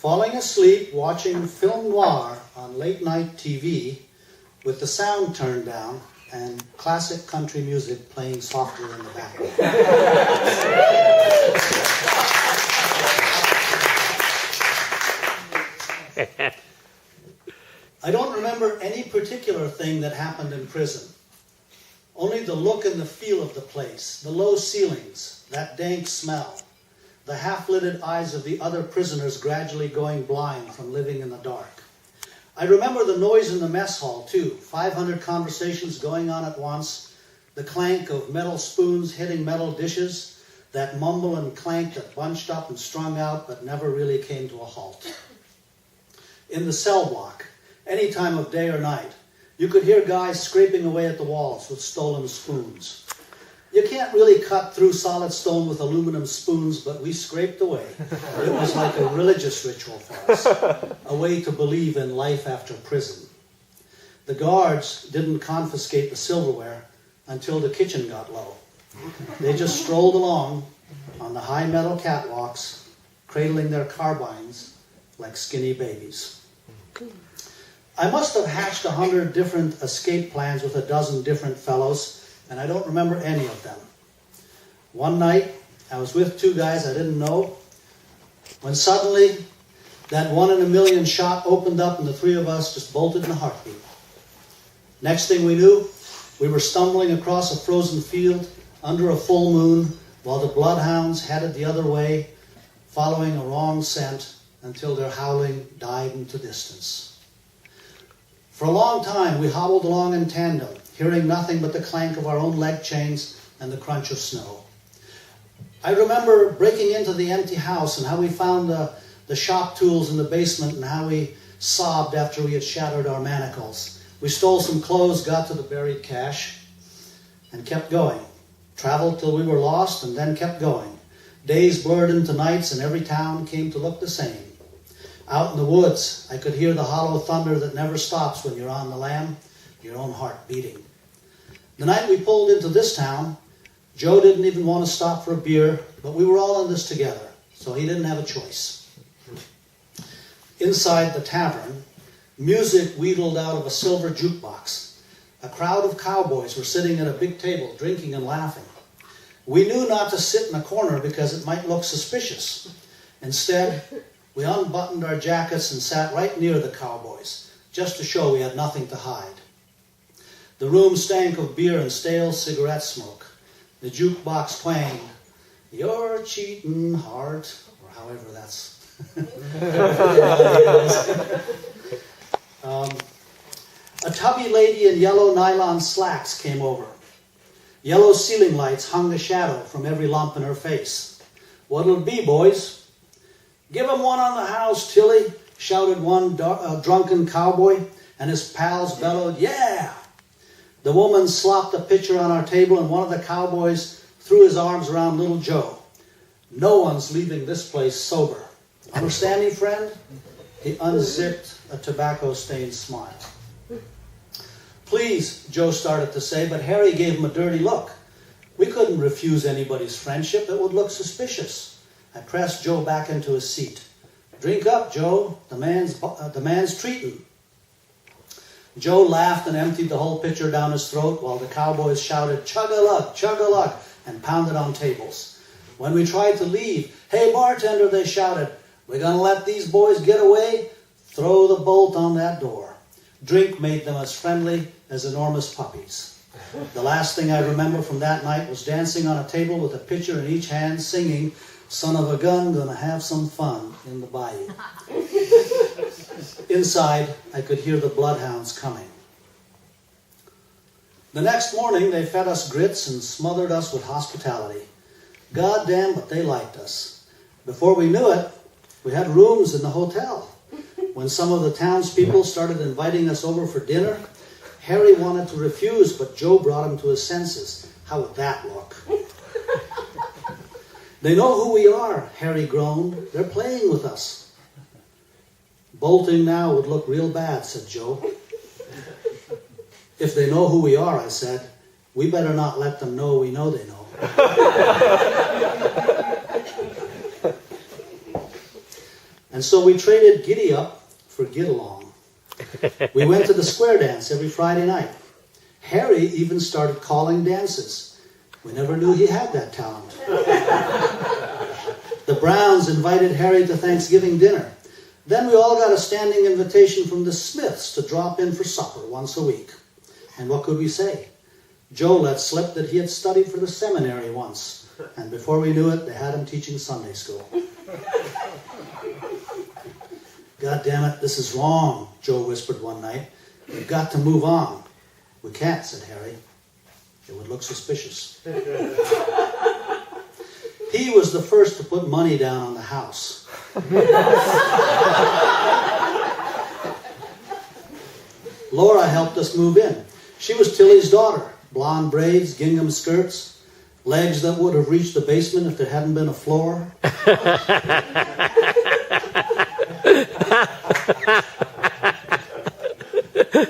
falling asleep watching film noir on late-night TV with the sound turned down and classic country music playing softly in the background. I don't remember any particular thing that happened in prison. Only the look and the feel of the place, the low ceilings, that dank smell, the half-lidded eyes of the other prisoners gradually going blind from living in the dark. I remember the noise in the mess hall, too. 500 conversations going on at once, the clank of metal spoons hitting metal dishes, that mumble and clank that bunched up and strung out but never really came to a halt. In the cell block, any time of day or night, you could hear guys scraping away at the walls with stolen spoons. You can't really cut through solid stone with aluminum spoons, but we scraped away. It was like a religious ritual for us, a way to believe in life after prison. The guards didn't confiscate the silverware until the kitchen got low. They just strolled along on the high metal catwalks, cradling their carbines like skinny babies. I must have hatched 100 different escape plans with a dozen different fellows, and I don't remember any of them. One night, I was with two guys I didn't know, when suddenly that 1 in a million shot opened up and the three of us just bolted in a heartbeat. Next thing we knew, we were stumbling across a frozen field under a full moon while the bloodhounds headed the other way, following a wrong scent until their howling died into distance. For a long time, we hobbled along in tandem, hearing nothing but the clank of our own leg chains and the crunch of snow. I remember breaking into the empty house and how we found the shop tools in the basement and how we sobbed after we had shattered our manacles. We stole some clothes, got to the buried cache, and kept going. Traveled till we were lost and then kept going. Days blurred into nights and every town came to look the same. Out in the woods, I could hear the hollow thunder that never stops when you're on the lam, your own heart beating. The night we pulled into this town, Joe didn't even want to stop for a beer, but we were all in this together, so he didn't have a choice. Inside the tavern, music wheedled out of a silver jukebox. A crowd of cowboys were sitting at a big table, drinking and laughing. We knew not to sit in a corner because it might look suspicious. Instead, we unbuttoned our jackets and sat right near the cowboys, just to show we had nothing to hide. The room stank of beer and stale cigarette smoke. The jukebox twanged, "You're cheating, heart," or however that's... A tubby lady in yellow nylon slacks came over. Yellow ceiling lights hung a shadow from every lump in her face. "What'll it be, boys?" "Give him one on the house, Tilly," shouted one drunken cowboy, and his pals bellowed, "Yeah!" The woman slopped a pitcher on our table, and one of the cowboys threw his arms around little Joe. "No one's leaving this place sober. Understand me, friend?" He unzipped a tobacco-stained smile. "Please," Joe started to say, but Harry gave him a dirty look. We couldn't refuse anybody's friendship. It would look suspicious. I pressed Joe back into his seat. "Drink up, Joe. The man's treating." Joe laughed and emptied the whole pitcher down his throat while the cowboys shouted, "Chug-a-lug, chug-a-lug," and pounded on tables. When we tried to leave, "Hey, bartender," they shouted, "we're going to let these boys get away? Throw the bolt on that door." Drink made them as friendly as enormous puppies. The last thing I remember from that night was dancing on a table with a pitcher in each hand, singing, "Son of a gun, gonna have some fun in the bayou." Inside, I could hear the bloodhounds coming. The next morning, they fed us grits and smothered us with hospitality. Goddamn, but they liked us. Before we knew it, we had rooms in the hotel. When some of the townspeople started inviting us over for dinner, Harry wanted to refuse, but Joe brought him to his senses. How would that look? "They know who we are," Harry groaned. "They're playing with us." "Bolting now would look real bad," said Joe. "If they know who we are," I said, "we better not let them know we know they know." And so we traded giddy up for get along. We went to the square dance every Friday night. Harry even started calling dances. We never knew he had that talent. The Browns invited Harry to Thanksgiving dinner. Then we all got a standing invitation from the Smiths to drop in for supper once a week. And what could we say? Joe let slip that he had studied for the seminary once. And before we knew it, they had him teaching Sunday school. God damn it, this is wrong, Joe whispered one night. We've got to move on. We can't, said Harry. It would look suspicious. He was the first to put money down on the house. Laura helped us move in. She was Tilly's daughter. Blonde braids, gingham skirts, legs that would have reached the basement if there hadn't been a floor.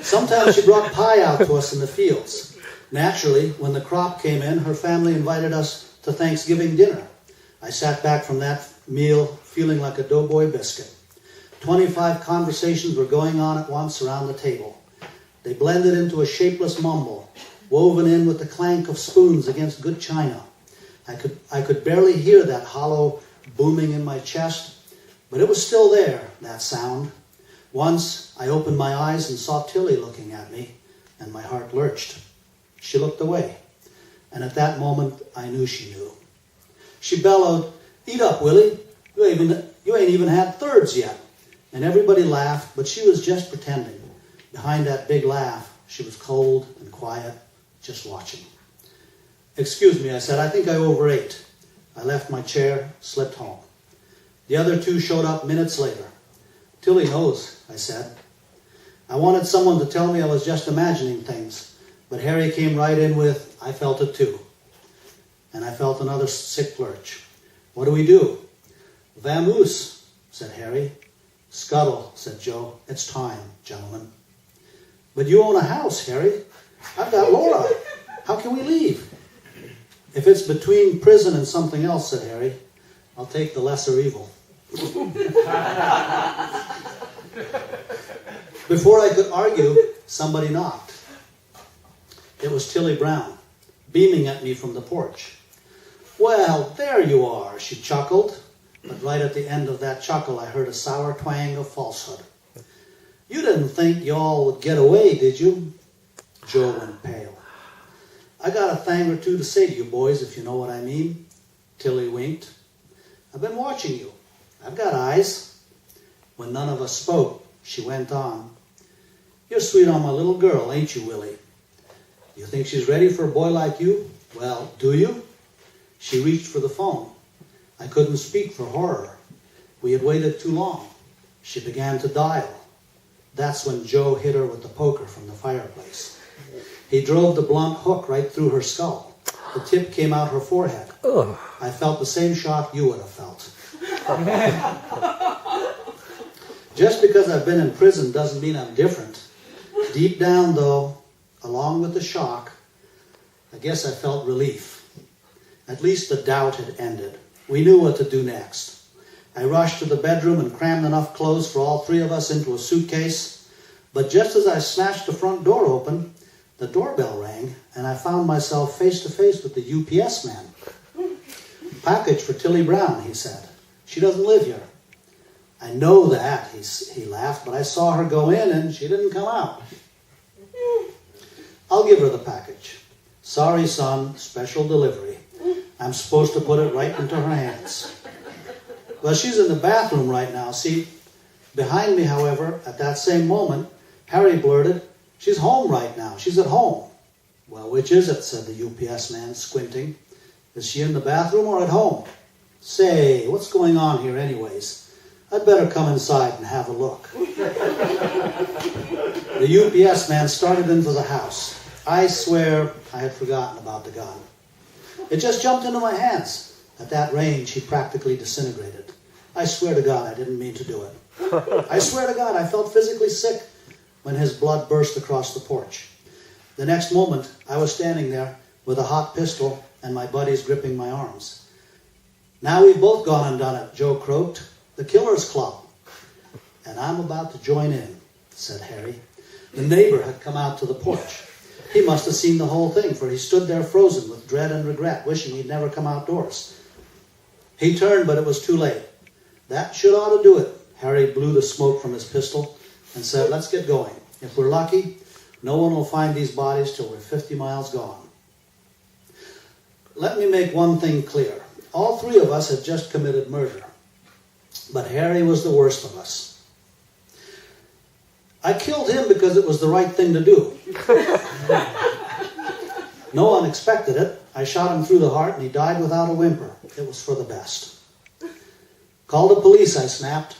Sometimes she brought pie out to us in the fields. Naturally, when the crop came in, her family invited us to Thanksgiving dinner. I sat back from that meal feeling like a doughboy biscuit. 25 conversations were going on at once around the table. They blended into a shapeless mumble, woven in with the clank of spoons against good china. I could barely hear that hollow booming in my chest, but it was still there, that sound. Once I opened my eyes and saw Tilly looking at me, and my heart lurched. She looked away, and at that moment I knew she knew. She bellowed, "Eat up, Willie. You ain't even had thirds yet." And everybody laughed, but she was just pretending. Behind that big laugh, she was cold and quiet, just watching. "Excuse me," I said, "I think I overate." I left my chair, slipped home. The other two showed up minutes later. "Tilly knows," I said. I wanted someone to tell me I was just imagining things, but Harry came right in with, "I felt it too." And I felt another sick lurch. "What do we do?" "Vamoose," said Harry. "Scuttle," said Joe. "It's time, gentlemen." "But you own a house, Harry. I've got Laura. How can we leave?" "If it's between prison and something else," said Harry, "I'll take the lesser evil." Before I could argue, somebody knocked. It was Tilly Brown, beaming at me from the porch. "Well, there you are," she chuckled. But right at the end of that chuckle, I heard a sour twang of falsehood. "You didn't think y'all would get away, did you?" Joe went pale. "I got a thing or two to say to you boys, if you know what I mean." Tilly winked. "I've been watching you. I've got eyes." When none of us spoke, she went on. "You're sweet on my little girl, ain't you, Willie? You think she's ready for a boy like you? Well, do you?" She reached for the phone. I couldn't speak for horror. We had waited too long. She began to dial. That's when Joe hit her with the poker from the fireplace. He drove the blunt hook right through her skull. The tip came out her forehead. Ugh. I felt the same shock you would have felt. Just because I've been in prison doesn't mean I'm different. Deep down, though, along with the shock, I guess I felt relief. At least the doubt had ended. We knew what to do next. I rushed to the bedroom and crammed enough clothes for all three of us into a suitcase. But just as I snatched the front door open, the doorbell rang, and I found myself face to face with the UPS man. "Package for Tilly Brown," he said. "She doesn't live here." "I know that," he laughed, "but I saw her go in and she didn't come out." "I'll give her the package." "Sorry, son, special delivery. I'm supposed to put it right into her hands." "Well, she's in the bathroom right now, see?" Behind me, however, at that same moment, Harry blurted, "She's home right now. She's at home." "Well, which is it?" said the UPS man, squinting. "Is she in the bathroom or at home?" "Say, what's going on here anyways? I'd better come inside and have a look." The UPS man started into the house. I swear I had forgotten about the gun. It just jumped into my hands. At that range, he practically disintegrated. I swear to God I didn't mean to do it. I swear to God I felt physically sick when his blood burst across the porch. The next moment, I was standing there with a hot pistol and my buddies gripping my arms. "Now we've both gone and done it," Joe croaked. "The Killer's Club. and I'm about to join in, said Harry. The neighbor had come out to the porch. He must have seen the whole thing, for he stood there frozen with dread and regret, wishing he'd never come outdoors. He turned, but it was too late. That should ought to do it. Harry blew the smoke from his pistol and said, let's get going. If we're lucky, no one will find these bodies till we're 50 miles gone. Let me make one thing clear. All three of us had just committed murder, but Harry was the worst of us. I killed him because it was the right thing to do. No one expected it. I shot him through the heart and he died without a whimper. It was for the best. Call the police, I snapped.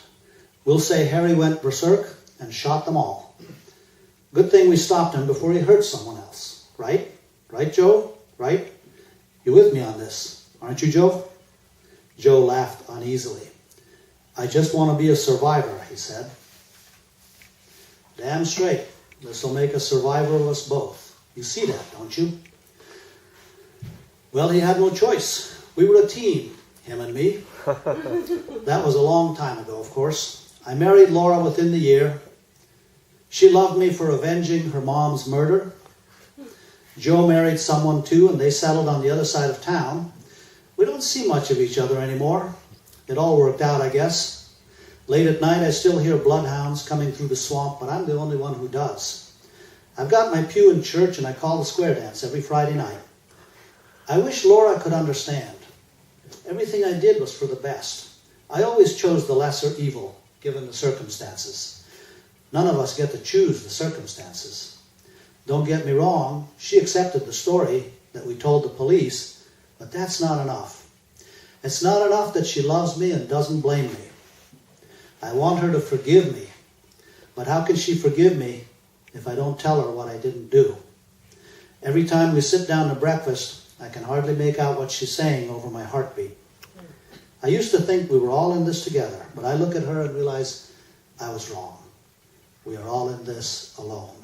We'll say Harry went berserk and shot them all. Good thing we stopped him before he hurt someone else. Right? Right, Joe? Right? You with me on this, aren't you, Joe? Joe laughed uneasily. I just want to be a survivor, he said. Damn straight. This'll make a survivor of us both. You see that, don't you? Well, he had no choice. We were a team, him and me. That was a long time ago, of course. I married Laura within the year. She loved me for avenging her mom's murder. Joe married someone too, and they settled on the other side of town. We don't see much of each other anymore. It all worked out, I guess. Late at night, I still hear bloodhounds coming through the swamp, but I'm the only one who does. I've got my pew in church, and I call the square dance every Friday night. I wish Laura could understand. Everything I did was for the best. I always chose the lesser evil, given the circumstances. None of us get to choose the circumstances. Don't get me wrong, she accepted the story that we told the police, but that's not enough. It's not enough that she loves me and doesn't blame me. I want her to forgive me, but how can she forgive me if I don't tell her what I didn't do? Every time we sit down to breakfast, I can hardly make out what she's saying over my heartbeat. I used to think we were all in this together, but I look at her and realize I was wrong. We are all in this alone.